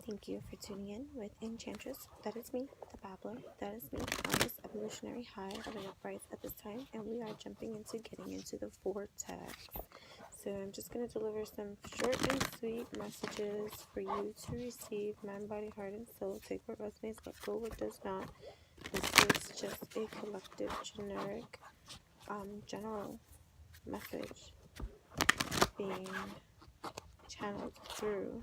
Thank you for tuning in with Enchantress. That is me, the Babbler. That is me on this evolutionary high of an uprise at this time, and we are jumping into getting into the Vortex. So I'm just going to deliver some short and sweet messages for you to receive. Mind, body, heart, and soul. Take what resonates, let go what does not. This is just a collective, generic, general message being channeled through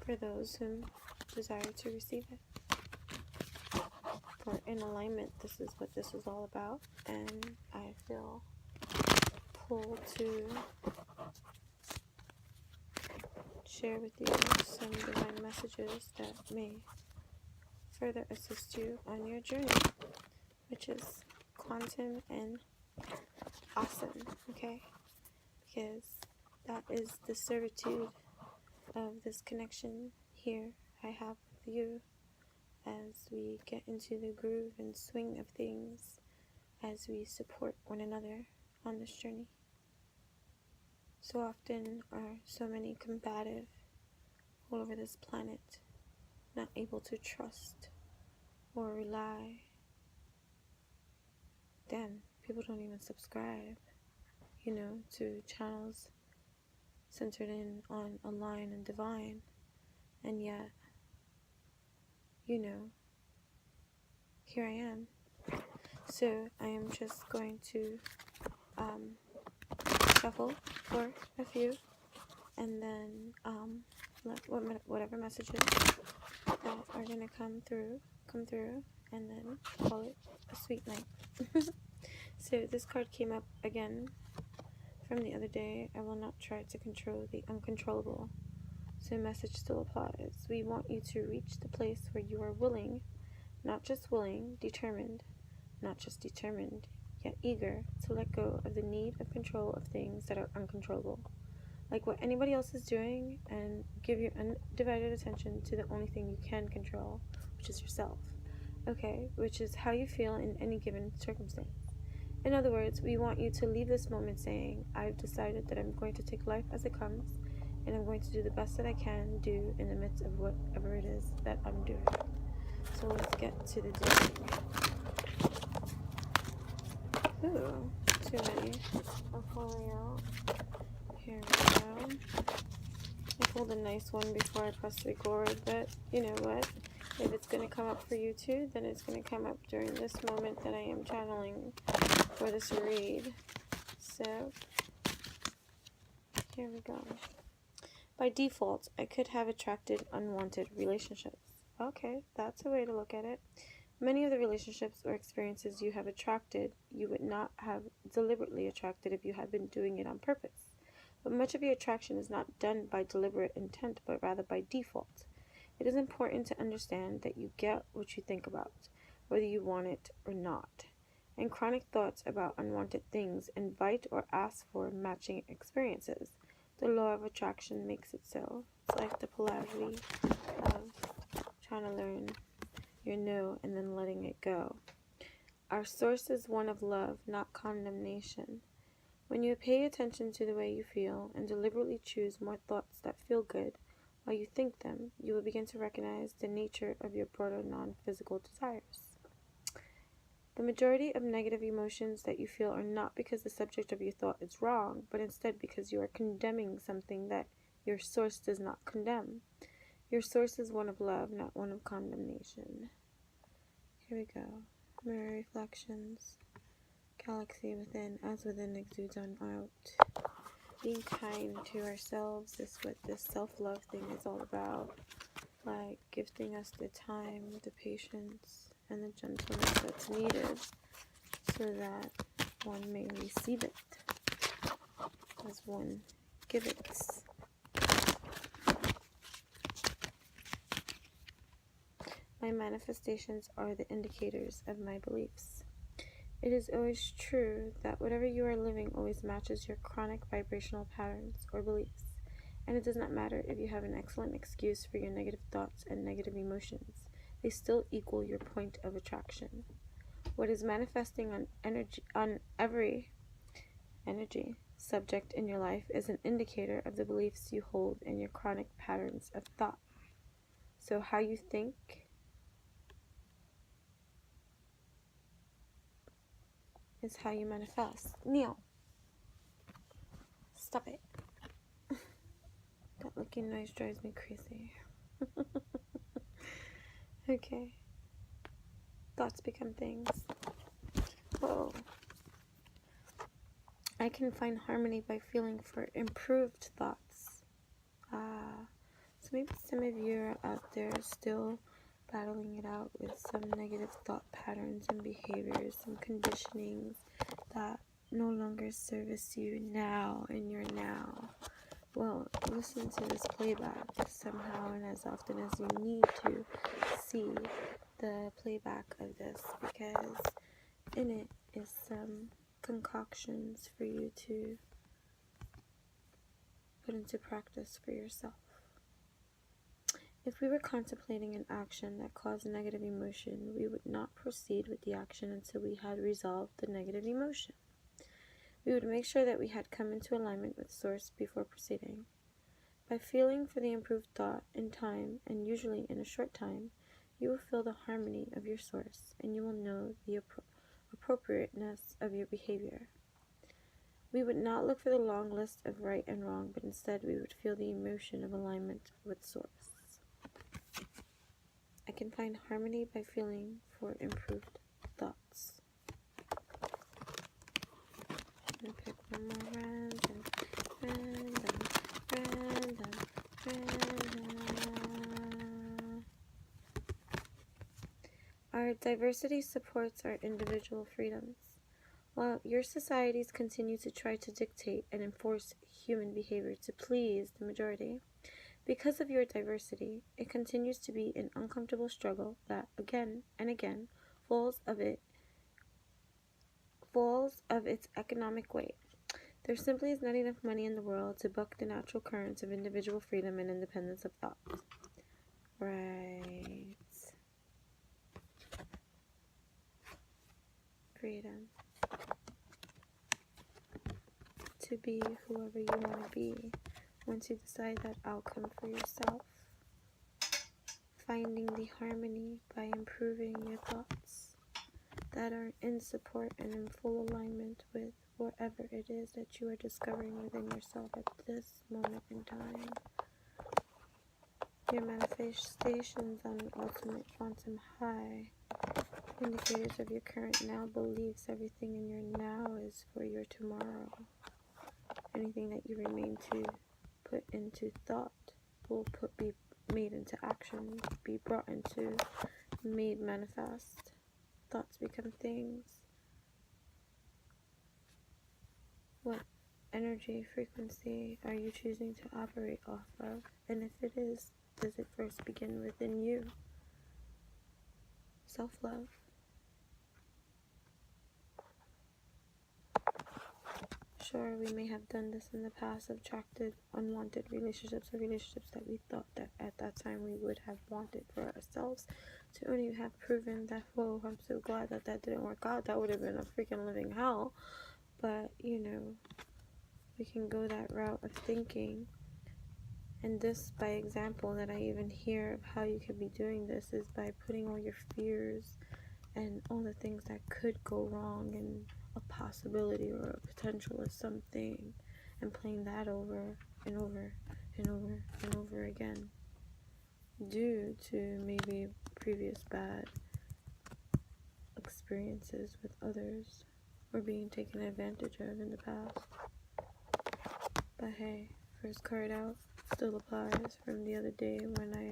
for those who desire to receive it. For in alignment, this is what this is all about, and I feel pulled to share with you some divine messages that may further assist you on your journey, which is quantum and awesome, okay? Because that is the servitude of this connection here I have with you as we get into the groove and swing of things, as we support one another on this journey. So often are so many combative all over this planet, not able to trust or rely. Damn, people don't even subscribe, to channels centered in on a line and divine, and yet, here I am. So I am just going to shuffle for a few, and then let whatever messages that are gonna come through, and then call it a sweet night. So this card came up again from the other day. I will not try to control the uncontrollable. So message still applies. We want you to reach the place where you are willing, not just willing, determined, not just determined, yet eager to let go of the need of control of things that are uncontrollable, like what anybody else is doing, and give your undivided attention to the only thing you can control, which is yourself, okay, which is how you feel in any given circumstance. In other words, we want you to leave this moment saying, I've decided that I'm going to take life as it comes, and I'm going to do the best that I can do in the midst of whatever it is that I'm doing. So let's get to the doing. Ooh, too many are falling out. Here we go. I pulled a nice one before I pressed record, but you know what? If it's going to come up for you too, then it's going to come up during this moment that I am channeling for this read. So, here we go. By default, I could have attracted unwanted relationships. Okay, that's a way to look at it. Many of the relationships or experiences you have attracted, you would not have deliberately attracted if you had been doing it on purpose. But much of your attraction is not done by deliberate intent, but rather by default. It is important to understand that you get what you think about, whether you want it or not. And chronic thoughts about unwanted things invite or ask for matching experiences. The law of attraction makes it so. It's like the polarity of trying to learn your no and then letting it go. Our source is one of love, not condemnation. When you pay attention to the way you feel and deliberately choose more thoughts that feel good while you think them, you will begin to recognize the nature of your broader non-physical desires. The majority of negative emotions that you feel are not because the subject of your thought is wrong, but instead because you are condemning something that your source does not condemn. Your source is one of love, not one of condemnation. Here we go. Mirror reflections. Galaxy within, as within, exudes on out. Being kind to ourselves is what this self-love thing is all about. Like gifting us the time, the patience, and the gentleness that's needed so that one may receive it as one giveth. My manifestations are the indicators of my beliefs. It is always true that whatever you are living always matches your chronic vibrational patterns or beliefs, and it does not matter if you have an excellent excuse for your negative thoughts and negative emotions. They still equal your point of attraction. What is manifesting on every energy subject in your life is an indicator of the beliefs you hold and your chronic patterns of thought. So how you think is how you manifest. Neil, stop it. That licking noise drives me crazy. Okay. Thoughts become things. Whoa. I can find harmony by feeling for improved thoughts. So maybe some of you are out there still battling it out with some negative thought patterns and behaviors, some conditionings that no longer service you now in your now. Well, listen to this playback somehow and as often as you need to see the playback of this, because in it is some concoctions for you to put into practice for yourself. If we were contemplating an action that caused negative emotion, we would not proceed with the action until we had resolved the negative emotion. We would make sure that we had come into alignment with Source before proceeding. By feeling for the improved thought in time, and usually in a short time, you will feel the harmony of your Source, and you will know the appropriateness of your behavior. We would not look for the long list of right and wrong, but instead we would feel the emotion of alignment with Source. I can find harmony by feeling for improved thoughts. I'm gonna pick one more random. Our diversity supports our individual freedoms. While your societies continue to try to dictate and enforce human behavior to please the majority, because of your diversity, it continues to be an uncomfortable struggle that again and again falls of its economic weight. There simply is not enough money in the world to buck the natural currents of individual freedom and independence of thought. Right. Freedom. To be whoever you want to be. Once you decide that outcome for yourself. Finding the harmony by improving your thoughts that are in support and in full alignment with whatever it is that you are discovering within yourself at this moment in time. Your manifestations on the ultimate quantum high, indicators of your current now beliefs. Everything in your now is for your tomorrow. Anything that you remain to put into thought will be made into action, be brought into, made manifest. Thoughts become things. What energy, frequency are you choosing to operate off of? And if it is, does it first begin within you? Self-love. Sure, we may have done this in the past, attracted unwanted relationships or relationships that we thought that at that time we would have wanted for ourselves, to only have proven that, whoa, I'm so glad that that didn't work out. That would have been a freaking living hell. But, you know, we can go that route of thinking. And this, by example, that I even hear of how you could be doing this is by putting all your fears and all the things that could go wrong and a possibility or a potential of something, and playing that over and over and over and over again due to maybe previous bad experiences with others or being taken advantage of in the past. But hey, first card out still applies from the other day when I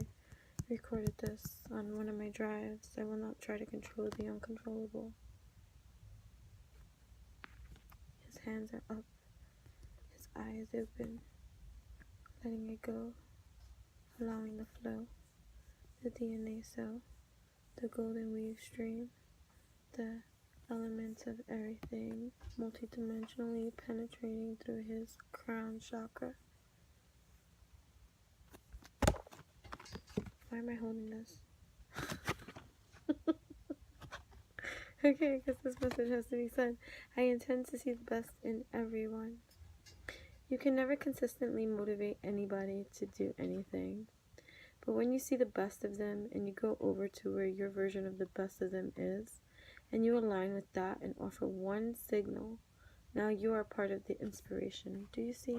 recorded this on one of my drives. I will not try to control the uncontrollable. His hands are up, his eyes open, letting it go, allowing the flow, the DNA cell, the golden weave stream, the elements of everything multidimensionally penetrating through his crown chakra. Why am I holding this? Okay, because this message has to be said. I intend to see the best in everyone. You can never consistently motivate anybody to do anything. But when you see the best of them and you go over to where your version of the best of them is, and you align with that and offer one signal, now you are part of the inspiration. Do you see?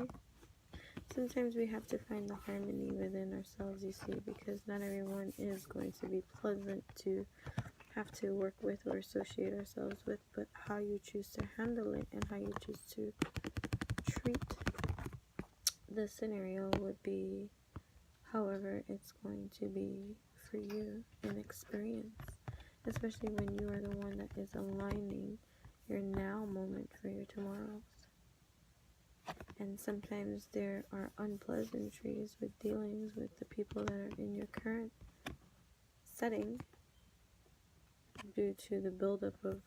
Sometimes we have to find the harmony within ourselves, you see, because not everyone is going to be pleasant to have to work with or associate ourselves with, but how you choose to handle it and how you choose to treat the scenario would be however it's going to be for you an experience, especially when you are the one that is aligning your now moment for your tomorrows. And sometimes there are unpleasantries with dealings with the people that are in your current setting due to the buildup of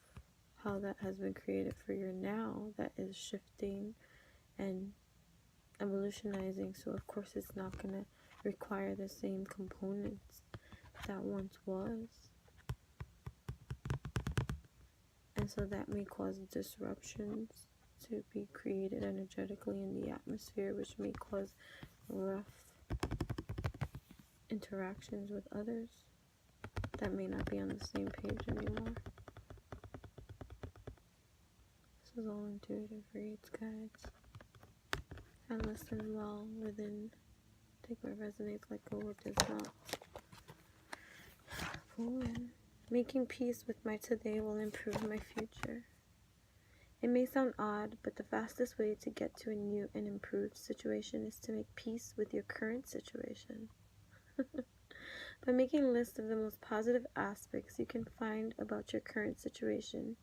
how that has been created for your now that is shifting and evolutionizing. So of course it's not going to require the same components that once was. And so that may cause disruptions to be created energetically in the atmosphere, which may cause rough interactions with others that may not be on the same page anymore. This is all intuitive reads, guys. And listen well within. Take what resonates, let go what does not. Pull in. Making peace with my today will improve my future. It may sound odd, but the fastest way to get to a new and improved situation is to make peace with your current situation. By making a list of the most positive aspects you can find about your current situation,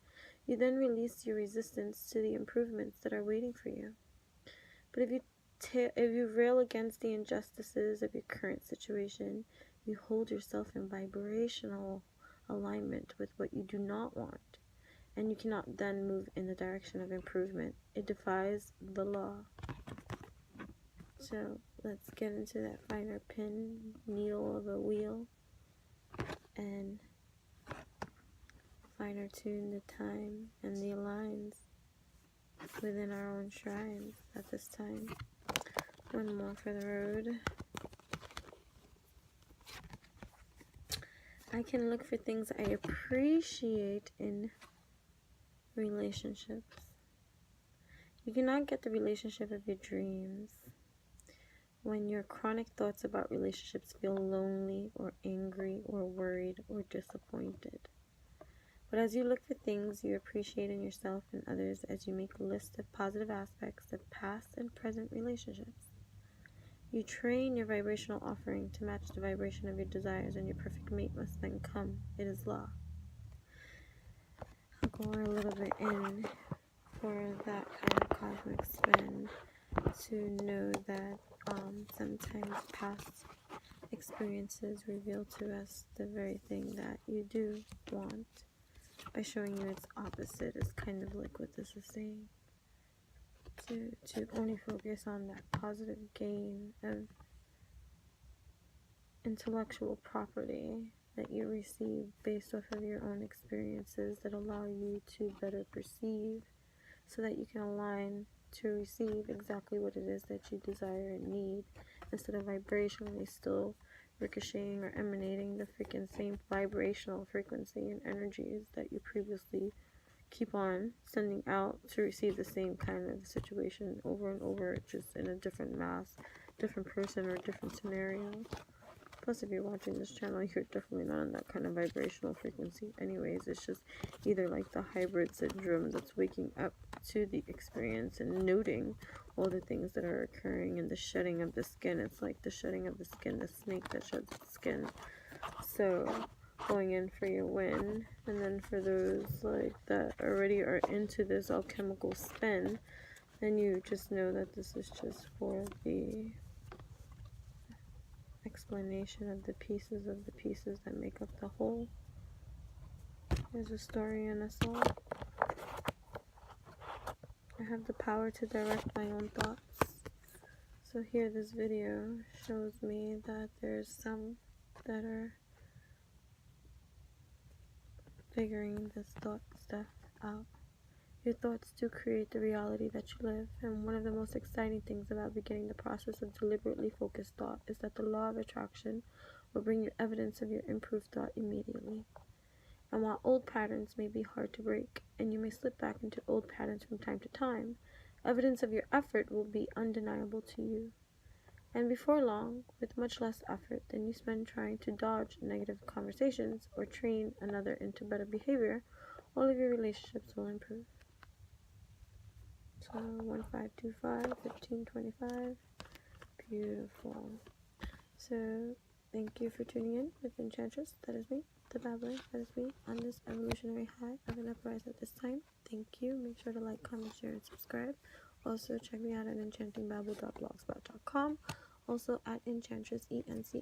you then release your resistance to the improvements that are waiting for you. But if you rail against the injustices of your current situation, you hold yourself in vibrational alignment with what you do not want, and you cannot then move in the direction of improvement. It defies the law. So let's get into that finer pin needle of a wheel and finer tune the time and the lines within our own shrines at this time. One more for the road. I can look for things I appreciate in relationships. You cannot get the relationship of your dreams when your chronic thoughts about relationships feel lonely or angry or worried or disappointed. But as you look for things you appreciate in yourself and others, as you make a list of positive aspects of past and present relationships, you train your vibrational offering to match the vibration of your desires, and your perfect mate must then come. It is law. I'll go a little bit in for that kind of cosmic spin to know that sometimes past experiences reveal to us the very thing that you do want by showing you its opposite is kind of like what this is saying. To only focus on that positive gain of intellectual property that you receive based off of your own experiences that allow you to better perceive so that you can align to receive exactly what it is that you desire and need, instead of vibrationally still ricocheting or emanating the freaking same vibrational frequency and energies that you previously keep on sending out to receive the same kind of situation over and over, just in a different mass, different person, or different scenario. Plus, if you're watching this channel, you're definitely not on that kind of vibrational frequency anyways. It's just either like the hybrid syndrome that's waking up to the experience and noting all the things that are occurring, and the shedding of the skin. It's like the shedding of the skin, the snake that sheds its skin. So going in for your win. And then for those like that already are into this alchemical spin, then you just know that this is just for the explanation of the pieces that make up the whole. There's a story in us all. I have the power to direct my own thoughts. So here this video shows me that there's some that are figuring this thought stuff out Your thoughts do create the reality that you live, and one of the most exciting things about beginning the process of deliberately focused thought is that the law of attraction will bring you evidence of your improved thought immediately. And while old patterns may be hard to break, and you may slip back into old patterns from time to time, evidence of your effort will be undeniable to you. And before long, with much less effort than you spend trying to dodge negative conversations or train another into better behavior, all of your relationships will improve. So 1525, 1525, beautiful. So thank you for tuning in with Enchantress, that is me, the Babbler, that is me, on this evolutionary high of an uprise at this time. Thank you. Make sure to like, comment, share, and subscribe. Also, check me out at enchantingbabble.blogspot.com. Also at Enchantress, ENCHANTRESS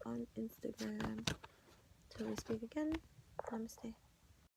on Instagram. Till we speak again, namaste.